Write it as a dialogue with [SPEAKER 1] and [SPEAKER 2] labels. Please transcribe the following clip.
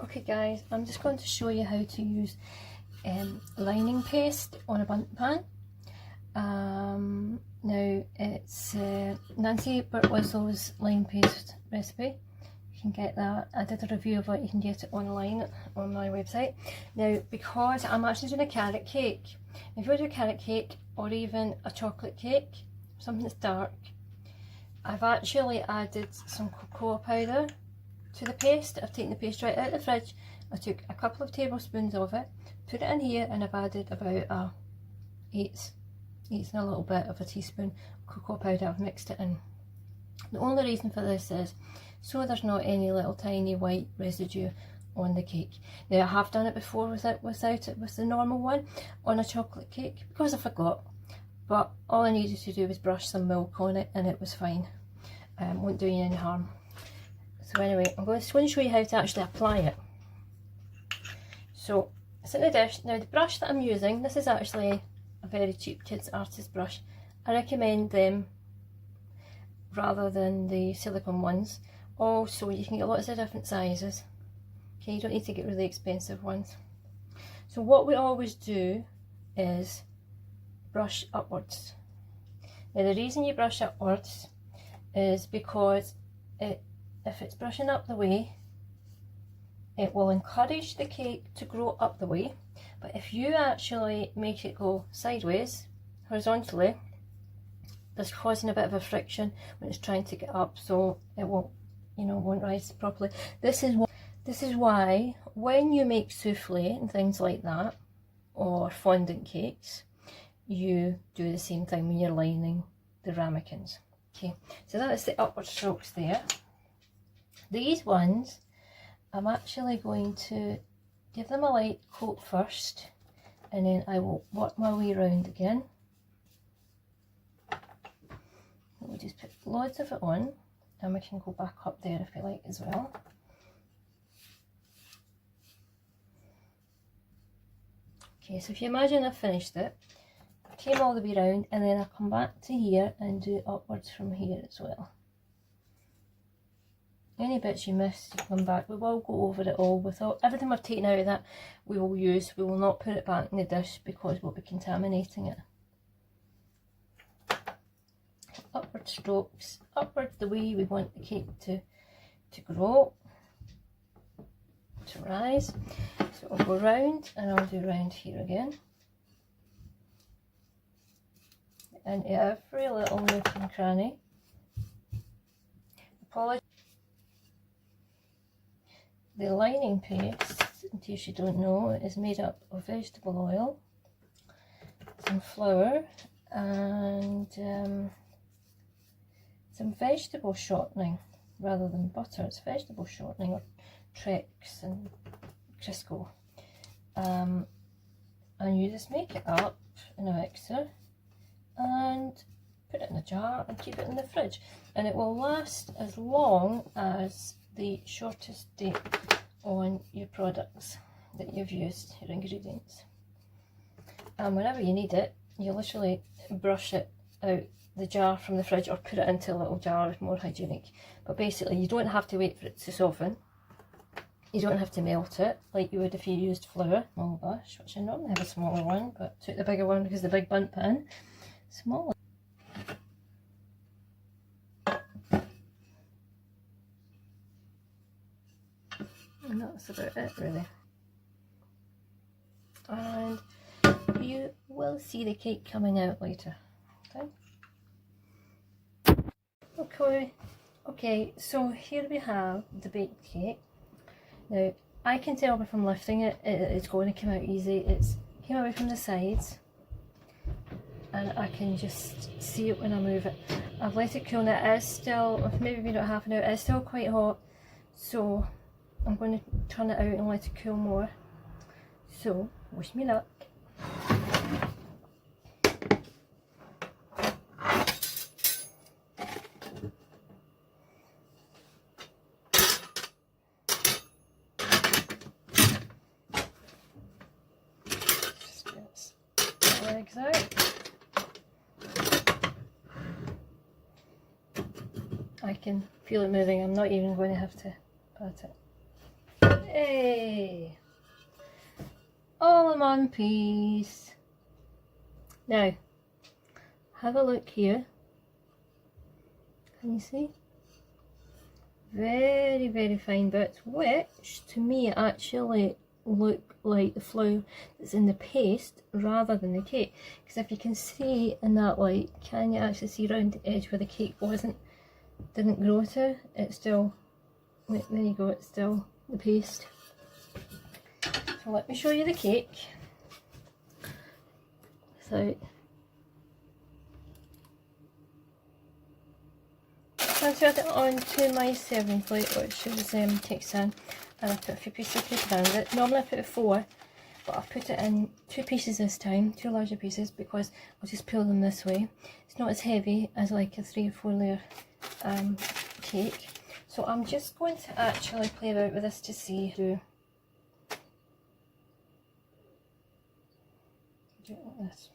[SPEAKER 1] Okay guys, I'm just going to show you how to use lining paste on a bundt pan. Now it's Nancy Burtwistle's line paste recipe. You can get that. I did a review of it, you can get it online on my website. Now because I'm actually doing a carrot cake, if you do a carrot cake or even a chocolate cake, something that's dark, I've actually added some cocoa powder to the paste. I've taken the paste right out of the fridge. I took a couple of tablespoons of it, put it in here, and I've added about a eighth and a little bit of a teaspoon cocoa powder. I've mixed it in. The only reason for this is so there's not any little tiny white residue on the cake. Now I have done it before with the normal one on a chocolate cake because I forgot, but all I needed to do was brush some milk on it and it was fine. Won't do you any harm. So anyway, I'm going to show you how to actually apply it. So it's in the dish. Now the brush that I'm using, this is actually a very cheap kids artist brush. I recommend them rather than the silicone ones. Also, you can get lots of different sizes. Okay, you don't need to get really expensive ones. So what we always do is brush upwards. Now the reason you brush upwards is because if it's brushing up the way, it will encourage the cake to grow up the way. But if you actually make it go sideways, horizontally, there's causing a bit of a friction when it's trying to get up, so it won't, won't rise properly. This is why when you make souffle and things like that, or fondant cakes, you do the same thing when you're lining the ramekins. Okay, so that is the upward strokes there. These ones, I'm actually going to give them a light coat first, and then I will work my way around again. We'll just put loads of it on, and we can go back up there if we like as well. Okay, so if you imagine I've finished it, I came all the way around, and then I come back to here and do upwards from here as well. Any bits you missed, you come back. We will go over it all with everything we've taken out of that. We will use. We will not put it back in the dish because we'll be contaminating it. Upward strokes, upward the way we want the cake to grow, to rise. So I'll go round, and I'll do round here again. And every little nook and cranny. Apologies. The lining paste, in case you don't know, is made up of vegetable oil, some flour, and some vegetable shortening rather than butter. It's vegetable shortening, or Trex and Crisco. And you just make it up in a mixer and put it in a jar and keep it in the fridge, and it will last as long as the shortest date on your products that you've used, your ingredients. And whenever you need it, you literally brush it out the jar from the fridge or put it into a little jar. It's more hygienic. But basically you don't have to wait for it to soften. You don't have to melt it like you would if you used flour. Small bush, which I normally have a smaller one, but took the bigger one because the big bundt pan. Smaller. And that's about it really. And you will see the cake coming out later. Okay, so here we have the baked cake. Now I can tell from lifting it, it's going to come out easy. It's came away from the sides, and I can just see it when I move it. I've let it cool now. It is still, maybe about half an hour, it's still quite hot, so I'm going to turn it out and let it cool more. So, wish me luck. Just get the legs out. I can feel it moving. I'm not even going to have to pat it. Hey! All in one piece. Now, have a look here. Can you see? Very, very fine bits, which to me actually look like the flour that's in the paste rather than the cake. Because if you can see in that light, can you actually see around the edge where the cake didn't grow to? It's still, there you go, it's still the paste. So let me show you the cake. So, transferred it onto my serving plate, which is Texan, and I put a few pieces of cake around it. Normally I put 4, but I've put it in 2 pieces this time, 2 larger pieces, because I'll just peel them this way. It's not as heavy as like a 3 or 4 layer cake. So I'm just going to actually play about with this to see. Do it like this.